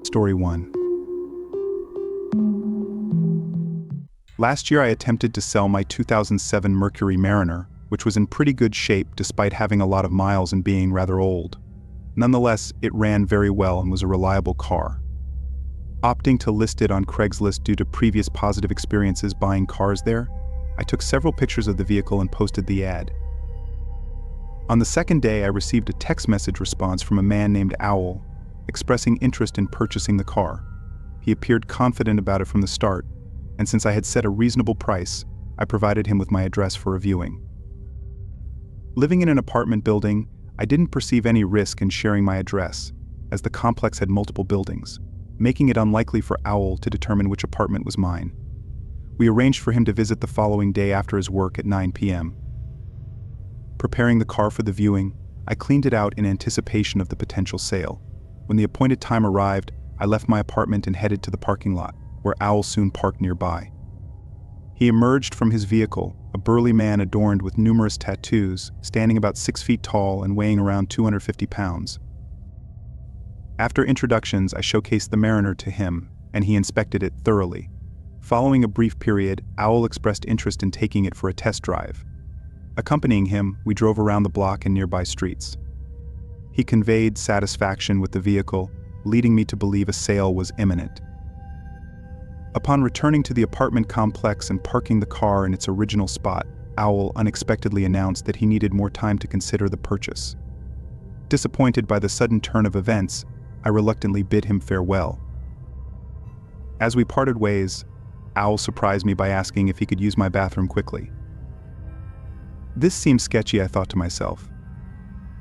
Story 1. Last year I attempted to sell my 2007 Mercury Mariner, which was in pretty good shape despite having a lot of miles and being rather old. Nonetheless, it ran very well and was a reliable car. Opting to list it on Craigslist due to previous positive experiences buying cars there, I took several pictures of the vehicle and posted the ad. On the second day, I received a text message response from a man named Owl, expressing interest in purchasing the car. He appeared confident about it from the start, and since I had set a reasonable price, I provided him with my address for a viewing. Living in an apartment building, I didn't perceive any risk in sharing my address, as the complex had multiple buildings, making it unlikely for Owl to determine which apartment was mine. We arranged for him to visit the following day after his work at 9 p.m. Preparing the car for the viewing, I cleaned it out in anticipation of the potential sale. When the appointed time arrived, I left my apartment and headed to the parking lot, where Owl soon parked nearby. He emerged from his vehicle, a burly man adorned with numerous tattoos, standing about 6 feet tall and weighing around 250 pounds. After introductions, I showcased the Mariner to him, and he inspected it thoroughly. Following a brief period, Owl expressed interest in taking it for a test drive. Accompanying him, we drove around the block and nearby streets. He conveyed satisfaction with the vehicle, leading me to believe a sale was imminent. Upon returning to the apartment complex and parking the car in its original spot, Owl unexpectedly announced that he needed more time to consider the purchase. Disappointed by the sudden turn of events, I reluctantly bid him farewell. As we parted ways, Owl surprised me by asking if he could use my bathroom quickly. This seemed sketchy, I thought to myself.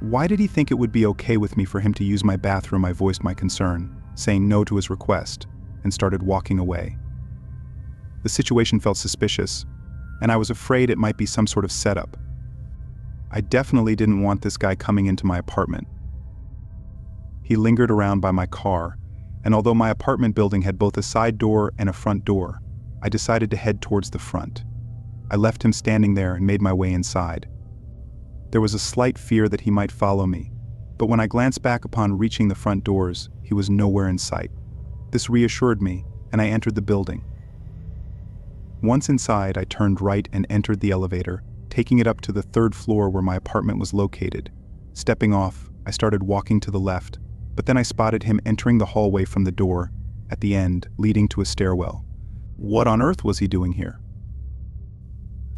Why did he think it would be okay with me for him to use my bathroom? I voiced my concern, saying no to his request, and started walking away. The situation felt suspicious, and I was afraid it might be some sort of setup. I definitely didn't want this guy coming into my apartment. He lingered around by my car, and although my apartment building had both a side door and a front door, I decided to head towards the front. I left him standing there and made my way inside. There was a slight fear that he might follow me, but when I glanced back upon reaching the front doors, he was nowhere in sight. This reassured me, and I entered the building. Once inside, I turned right and entered the elevator, taking it up to the 3rd floor where my apartment was located. Stepping off, I started walking to the left, but then I spotted him entering the hallway from the door, at the end, leading to a stairwell. What on earth was he doing here?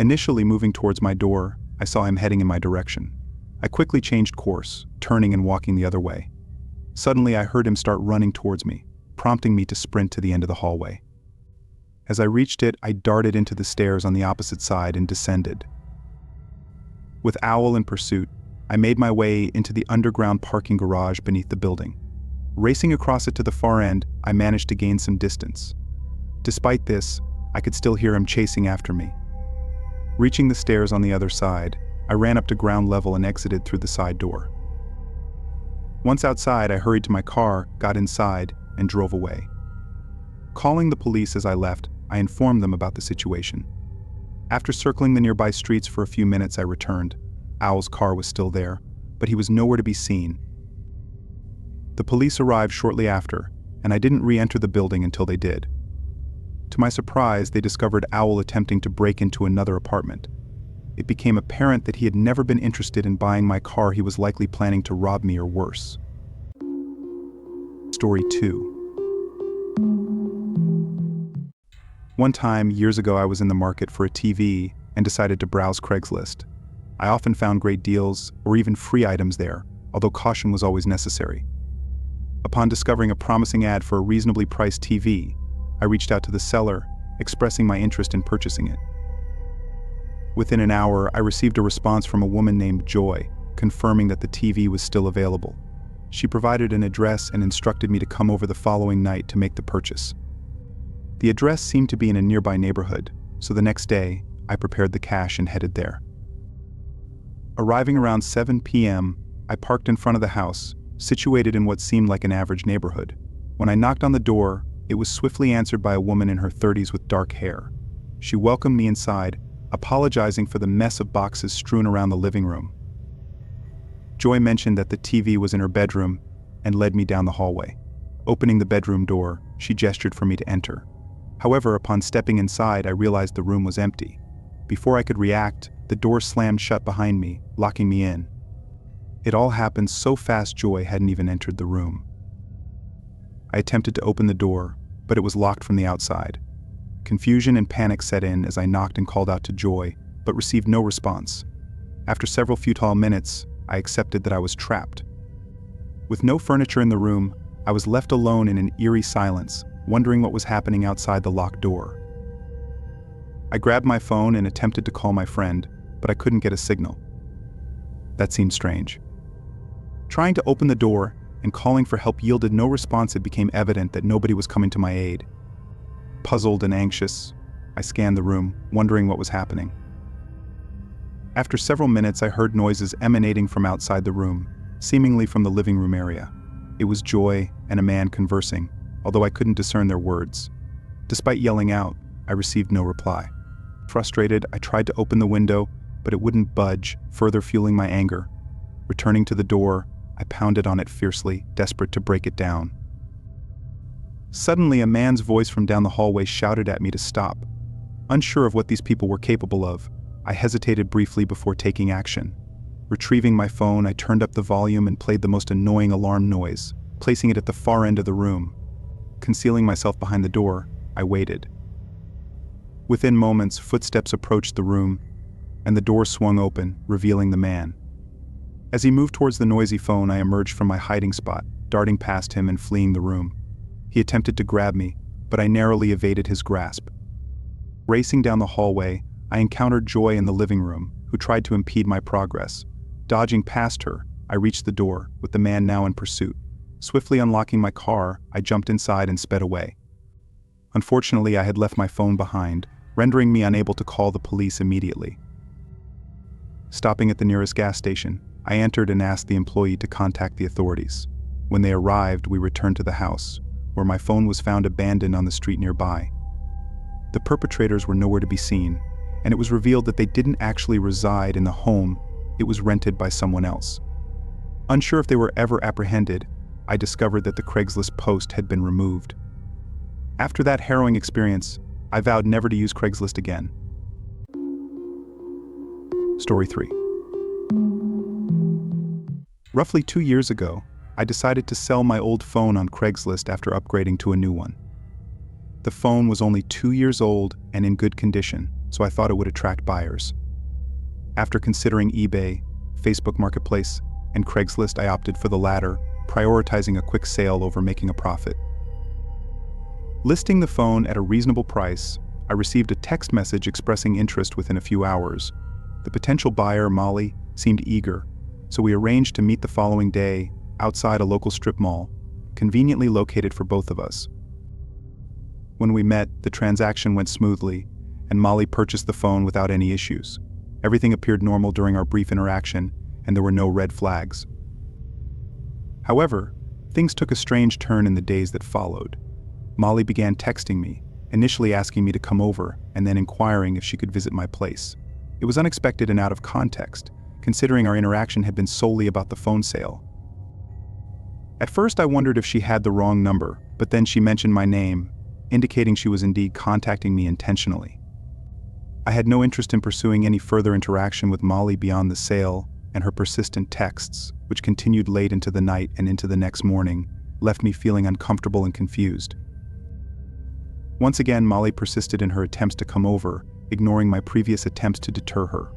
Initially moving towards my door, I saw him heading in my direction. I quickly changed course, turning and walking the other way. Suddenly, I heard him start running towards me, prompting me to sprint to the end of the hallway. As I reached it, I darted into the stairs on the opposite side and descended. With Owl in pursuit, I made my way into the underground parking garage beneath the building. Racing across it to the far end, I managed to gain some distance. Despite this, I could still hear him chasing after me. Reaching the stairs on the other side, I ran up to ground level and exited through the side door. Once outside, I hurried to my car, got inside, and drove away. Calling the police as I left, I informed them about the situation. After circling the nearby streets for a few minutes, I returned. Owl's car was still there, but he was nowhere to be seen. The police arrived shortly after, and I didn't re-enter the building until they did. To my surprise, they discovered Owl attempting to break into another apartment. It became apparent that he had never been interested in buying my car. He was likely planning to rob me or worse. Story 2. One time, years ago, I was in the market for a TV and decided to browse Craigslist. I often found great deals or even free items there, although caution was always necessary. Upon discovering a promising ad for a reasonably priced TV, I reached out to the seller, expressing my interest in purchasing it. Within an hour, I received a response from a woman named Joy, confirming that the TV was still available. She provided an address and instructed me to come over the following night to make the purchase. The address seemed to be in a nearby neighborhood, so the next day, I prepared the cash and headed there. Arriving around 7 p.m., I parked in front of the house, situated in what seemed like an average neighborhood. When I knocked on the door, it was swiftly answered by a woman in her 30s with dark hair. She welcomed me inside, apologizing for the mess of boxes strewn around the living room. Joy mentioned that the TV was in her bedroom and led me down the hallway. Opening the bedroom door, she gestured for me to enter. However, upon stepping inside, I realized the room was empty. Before I could react, the door slammed shut behind me, locking me in. It all happened so fast Joy hadn't even entered the room. I attempted to open the door, but it was locked from the outside. Confusion and panic set in as I knocked and called out to Joy, but received no response. After several futile minutes, I accepted that I was trapped. With no furniture in the room, I was left alone in an eerie silence, wondering what was happening outside the locked door. I grabbed my phone and attempted to call my friend, but I couldn't get a signal. That seemed strange. Trying to open the door and calling for help yielded no response. It became evident that nobody was coming to my aid. Puzzled and anxious, I scanned the room, wondering what was happening. After several minutes, I heard noises emanating from outside the room, seemingly from the living room area. It was Joy and a man conversing, although I couldn't discern their words. Despite yelling out, I received no reply. Frustrated, I tried to open the window, but it wouldn't budge, further fueling my anger. Returning to the door, I pounded on it fiercely, desperate to break it down. Suddenly, a man's voice from down the hallway shouted at me to stop. Unsure of what these people were capable of, I hesitated briefly before taking action. Retrieving my phone, I turned up the volume and played the most annoying alarm noise, placing it at the far end of the room. Concealing myself behind the door, I waited. Within moments, footsteps approached the room, and the door swung open, revealing the man. As he moved towards the noisy phone, I emerged from my hiding spot, darting past him and fleeing the room. He attempted to grab me, but I narrowly evaded his grasp. Racing down the hallway, I encountered Joy in the living room, who tried to impede my progress. Dodging past her, I reached the door, with the man now in pursuit. Swiftly unlocking my car, I jumped inside and sped away. Unfortunately, I had left my phone behind, rendering me unable to call the police immediately. Stopping at the nearest gas station, I entered and asked the employee to contact the authorities. When they arrived, we returned to the house, where my phone was found abandoned on the street nearby. The perpetrators were nowhere to be seen, and it was revealed that they didn't actually reside in the home. It was rented by someone else. Unsure if they were ever apprehended, I discovered that the Craigslist post had been removed. After that harrowing experience, I vowed never to use Craigslist again. Story 3. Roughly 2 years ago, I decided to sell my old phone on Craigslist after upgrading to a new one. The phone was only 2 years old and in good condition, so I thought it would attract buyers. After considering eBay, Facebook Marketplace, and Craigslist, I opted for the latter, prioritizing a quick sale over making a profit. Listing the phone at a reasonable price, I received a text message expressing interest within a few hours. The potential buyer, Molly, seemed eager, so we arranged to meet the following day outside a local strip mall, conveniently located for both of us. When we met, the transaction went smoothly, and Molly purchased the phone without any issues. Everything appeared normal during our brief interaction, and there were no red flags. However, things took a strange turn in the days that followed. Molly began texting me, initially asking me to come over, and then inquiring if she could visit my place. It was unexpected and out of context, considering our interaction had been solely about the phone sale. At first I wondered if she had the wrong number, but then she mentioned my name, indicating she was indeed contacting me intentionally. I had no interest in pursuing any further interaction with Molly beyond the sale, and her persistent texts, which continued late into the night and into the next morning, left me feeling uncomfortable and confused. Once again, Molly persisted in her attempts to come over, ignoring my previous attempts to deter her.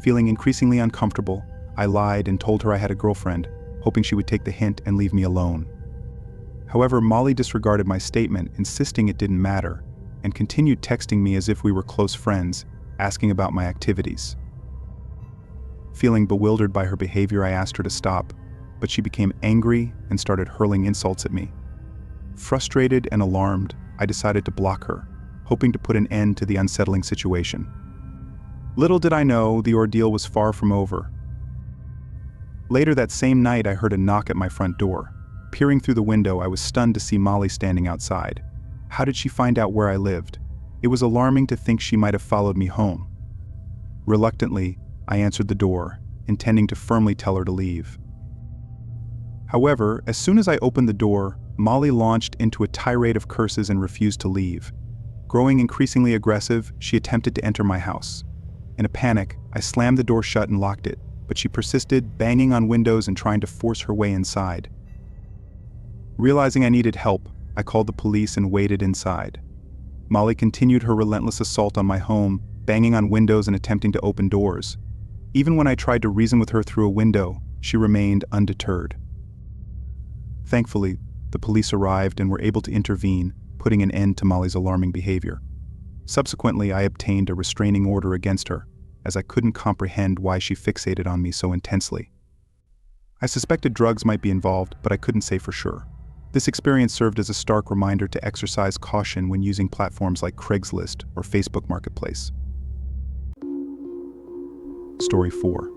Feeling increasingly uncomfortable, I lied and told her I had a girlfriend, hoping she would take the hint and leave me alone. However, Molly disregarded my statement, insisting it didn't matter, and continued texting me as if we were close friends, asking about my activities. Feeling bewildered by her behavior, I asked her to stop, but she became angry and started hurling insults at me. Frustrated and alarmed, I decided to block her, hoping to put an end to the unsettling situation. Little did I know, the ordeal was far from over. Later that same night, I heard a knock at my front door. Peering through the window, I was stunned to see Molly standing outside. How did she find out where I lived? It was alarming to think she might have followed me home. Reluctantly, I answered the door, intending to firmly tell her to leave. However, as soon as I opened the door, Molly launched into a tirade of curses and refused to leave. Growing increasingly aggressive, she attempted to enter my house. In a panic, I slammed the door shut and locked it, but she persisted, banging on windows and trying to force her way inside. Realizing I needed help, I called the police and waited inside. Molly continued her relentless assault on my home, banging on windows and attempting to open doors. Even when I tried to reason with her through a window, she remained undeterred. Thankfully, the police arrived and were able to intervene, putting an end to Molly's alarming behavior. Subsequently, I obtained a restraining order against her, as I couldn't comprehend why she fixated on me so intensely. I suspected drugs might be involved, but I couldn't say for sure. This experience served as a stark reminder to exercise caution when using platforms like Craigslist or Facebook Marketplace. Story 4.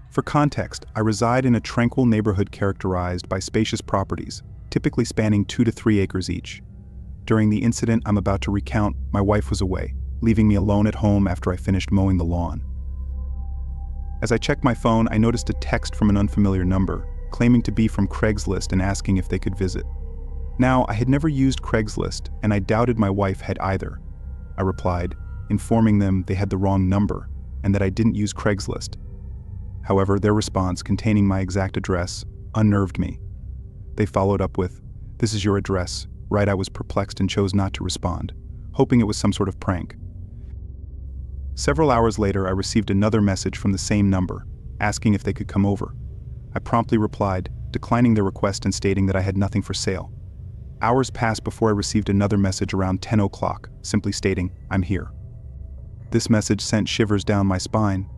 For context, I reside in a tranquil neighborhood characterized by spacious properties, typically spanning 2 to 3 acres each. During the incident I'm about to recount, my wife was away, leaving me alone at home after I finished mowing the lawn. As I checked my phone, I noticed a text from an unfamiliar number, claiming to be from Craigslist and asking if they could visit. Now, I had never used Craigslist, and I doubted my wife had either. I replied, informing them they had the wrong number, and that I didn't use Craigslist. However, their response, containing my exact address, unnerved me. They followed up with, "This is your address," right? I was perplexed and chose not to respond, hoping it was some sort of prank. Several hours later, I received another message from the same number, asking if they could come over. I promptly replied, declining their request and stating that I had nothing for sale. Hours passed before I received another message around 10 o'clock, simply stating, "I'm here." This message sent shivers down my spine.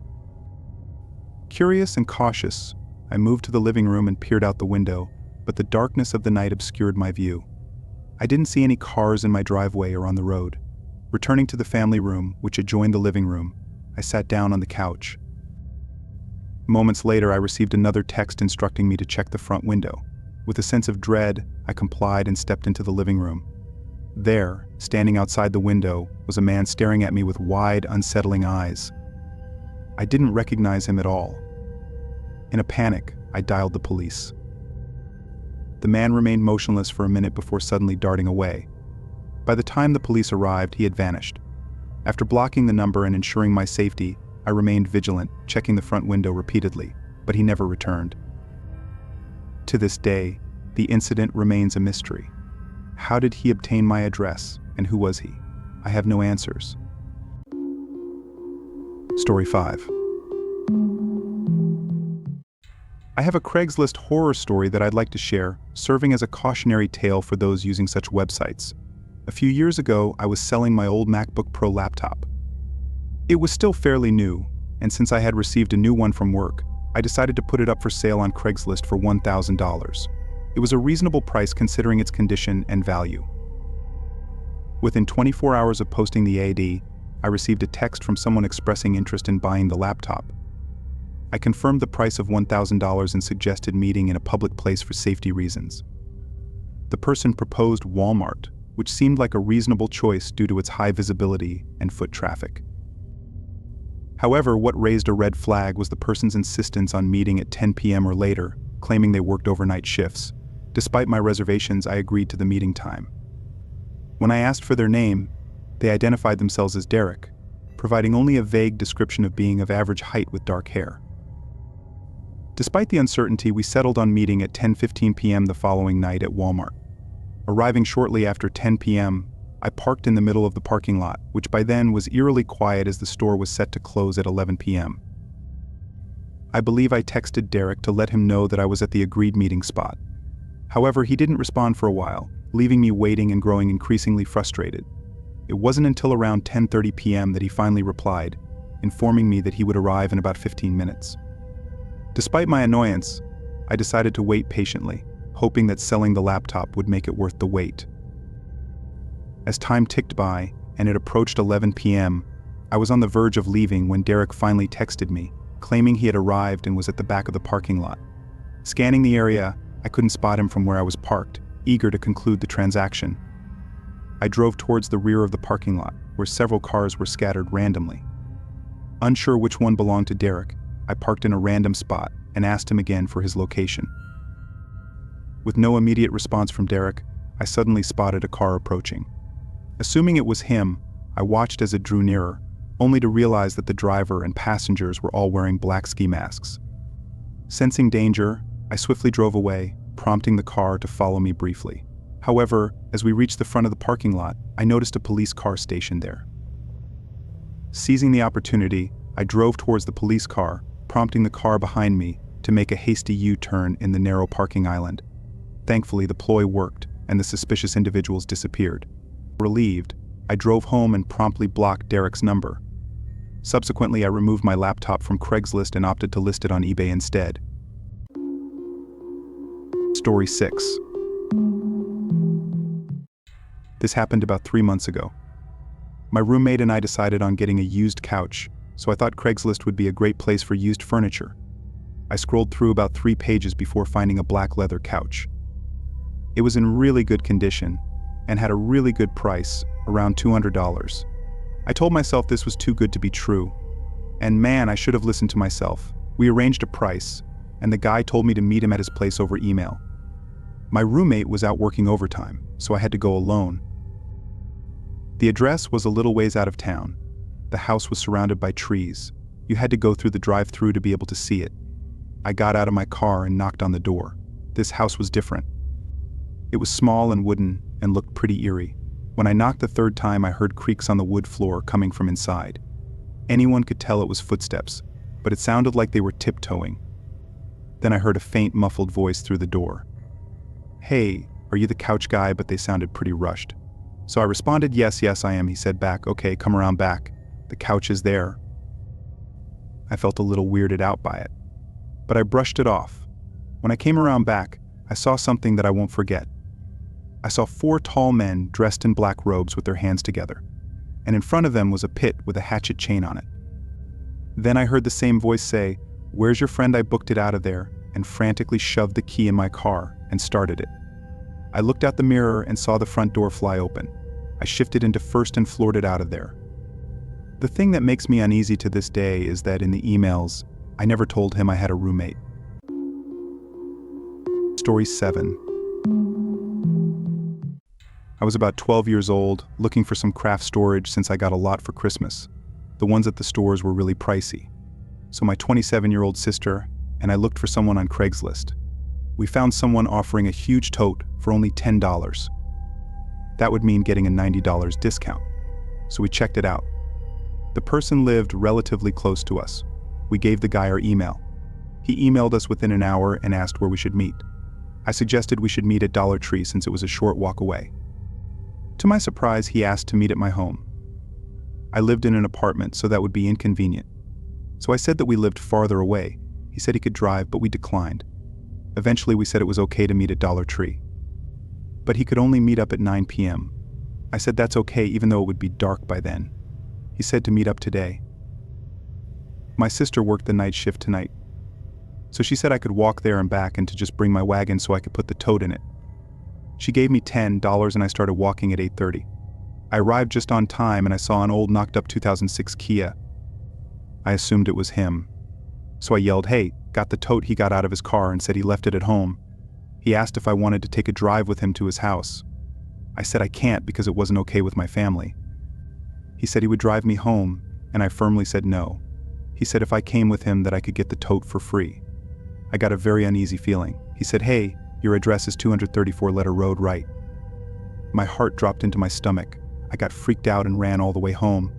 Curious and cautious, I moved to the living room and peered out the window, but the darkness of the night obscured my view. I didn't see any cars in my driveway or on the road. Returning to the family room, which adjoined the living room, I sat down on the couch. Moments later, I received another text instructing me to check the front window. With a sense of dread, I complied and stepped into the living room. There, standing outside the window, was a man staring at me with wide, unsettling eyes. I didn't recognize him at all. In a panic, I dialed the police. The man remained motionless for a minute before suddenly darting away. By the time the police arrived, he had vanished. After blocking the number and ensuring my safety, I remained vigilant, checking the front window repeatedly, but he never returned. To this day, the incident remains a mystery. How did he obtain my address, and who was he? I have no answers. Story 5. I have a Craigslist horror story that I'd like to share, serving as a cautionary tale for those using such websites. A few years ago, I was selling my old MacBook Pro laptop. It was still fairly new, and since I had received a new one from work, I decided to put it up for sale on Craigslist for $1,000. It was a reasonable price considering its condition and value. Within 24 hours of posting the AD, I received a text from someone expressing interest in buying the laptop. I confirmed the price of $1,000 and suggested meeting in a public place for safety reasons. The person proposed Walmart, which seemed like a reasonable choice due to its high visibility and foot traffic. However, what raised a red flag was the person's insistence on meeting at 10 p.m. or later, claiming they worked overnight shifts. Despite my reservations, I agreed to the meeting time. When I asked for their name, they identified themselves as Derek, providing only a vague description of being of average height with dark hair. Despite the uncertainty, we settled on meeting at 10:15 p.m. the following night at Walmart. Arriving shortly after 10 p.m., I parked in the middle of the parking lot, which by then was eerily quiet as the store was set to close at 11 p.m. I believe I texted Derek to let him know that I was at the agreed meeting spot. However, he didn't respond for a while, leaving me waiting and growing increasingly frustrated. It wasn't until around 10:30 p.m. that he finally replied, informing me that he would arrive in about 15 minutes. Despite my annoyance, I decided to wait patiently, hoping that selling the laptop would make it worth the wait. As time ticked by and it approached 11 p.m., I was on the verge of leaving when Derek finally texted me, claiming he had arrived and was at the back of the parking lot. Scanning the area, I couldn't spot him from where I was parked, eager to conclude the transaction. I drove towards the rear of the parking lot, where several cars were scattered randomly. Unsure which one belonged to Derek, I parked in a random spot and asked him again for his location. With no immediate response from Derek, I suddenly spotted a car approaching. Assuming it was him, I watched as it drew nearer, only to realize that the driver and passengers were all wearing black ski masks. Sensing danger, I swiftly drove away, prompting the car to follow me briefly. However, as we reached the front of the parking lot, I noticed a police car stationed there. Seizing the opportunity, I drove towards the police car, prompting the car behind me to make a hasty U-turn in the narrow parking island. Thankfully, the ploy worked, and the suspicious individuals disappeared. Relieved, I drove home and promptly blocked Derek's number. Subsequently, I removed my laptop from Craigslist and opted to list it on eBay instead. Story 6. This happened about 3 months ago. My roommate and I decided on getting a used couch, so I thought Craigslist would be a great place for used furniture. I scrolled through about 3 pages before finding a black leather couch. It was in really good condition and had a really good price, around $200. I told myself this was too good to be true. And man, I should have listened to myself. We arranged a price, and the guy told me to meet him at his place over email. My roommate was out working overtime, so I had to go alone. The address was a little ways out of town. The house was surrounded by trees. You had to go through the drive-thru to be able to see it. I got out of my car and knocked on the door. This house was different. It was small and wooden and looked pretty eerie. When I knocked the third time, I heard creaks on the wood floor coming from inside. Anyone could tell it was footsteps, but it sounded like they were tiptoeing. Then I heard a faint, muffled voice through the door. "Hey, are you the couch guy?" But they sounded pretty rushed. So I responded, yes, I am." He said back, "Okay, come around back. The couch is there." I felt a little weirded out by it, but I brushed it off. When I came around back, I saw something that I won't forget. I saw 4 tall men dressed in black robes with their hands together, and in front of them was a pit with a hatchet chain on it. Then I heard the same voice say, "Where's your friend? I booked it out of there," and frantically shoved the key in my car and started it. I looked out the mirror and saw the front door fly open. I shifted into first and floored it out of there. The thing that makes me uneasy to this day is that in the emails, I never told him I had a roommate. Story 7. I was about 12 years old, looking for some craft storage since I got a lot for Christmas. The ones at the stores were really pricey. So my 27-year-old sister and I looked for someone on Craigslist. We found someone offering a huge tote for only $10. That would mean getting a $90 discount. So we checked it out. The person lived relatively close to us. We gave the guy our email. He emailed us within an hour and asked where we should meet. I suggested we should meet at Dollar Tree since it was a short walk away. To my surprise, he asked to meet at my home. I lived in an apartment, so that would be inconvenient. So I said that we lived farther away. He said he could drive, but we declined. Eventually, we said it was okay to meet at Dollar Tree. But he could only meet up at 9 p.m. I said that's okay, even though it would be dark by then. He said to meet up today. My sister worked the night shift tonight, so she said I could walk there and back and to just bring my wagon so I could put the tote in it. She gave me $10 and I started walking at 8:30. I arrived just on time and I saw an old knocked up 2006 Kia. I assumed it was him. So I yelled, "Hey," got the tote. He got out of his car and said he left it at home. He asked if I wanted to take a drive with him to his house. I said I can't because it wasn't okay with my family. He said he would drive me home, and I firmly said no. He said if I came with him that I could get the tote for free. I got a very uneasy feeling. He said, "Hey, your address is 234 Letter Road, right?" My heart dropped into my stomach. I got freaked out and ran all the way home.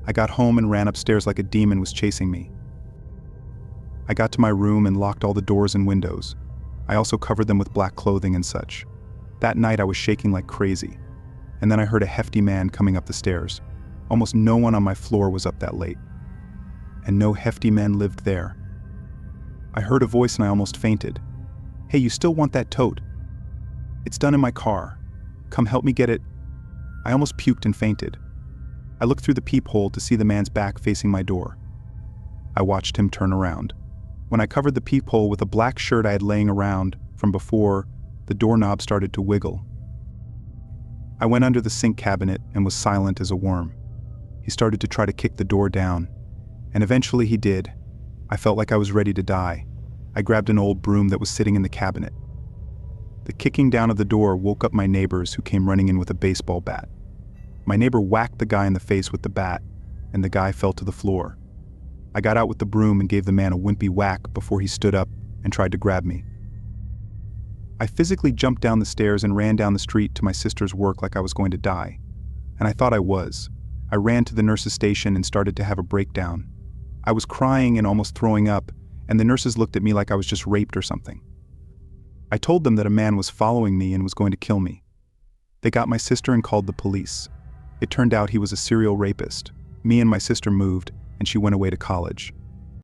I got home and ran upstairs like a demon was chasing me. I got to my room and locked all the doors and windows. I also covered them with black clothing and such. That night I was shaking like crazy. And then I heard a hefty man coming up the stairs. Almost no one on my floor was up that late. And no hefty men lived there. I heard a voice and I almost fainted. "Hey, you still want that tote? It's done in my car. Come help me get it." I almost puked and fainted. I looked through the peephole to see the man's back facing my door. I watched him turn around. When I covered the peephole with a black shirt I had laying around from before, the doorknob started to wiggle. I went under the sink cabinet and was silent as a worm. He started to try to kick the door down, and eventually he did. I felt like I was ready to die. I grabbed an old broom that was sitting in the cabinet. The The kicking down of the door woke up my neighbors, who came running in with a baseball bat. My neighbor whacked the guy in the face with the bat, and the guy fell to the floor. I got out with the broom and gave the man a wimpy whack before he stood up and tried to grab me. I physically jumped down the stairs and ran down the street to my sister's work like I was going to die. And I thought I was. I ran to the nurse's station and started to have a breakdown. I was crying and almost throwing up, and the nurses looked at me like I was just raped or something. I told them that a man was following me and was going to kill me. They got my sister and called the police. It turned out he was a serial rapist. Me and my sister moved, and she went away to college.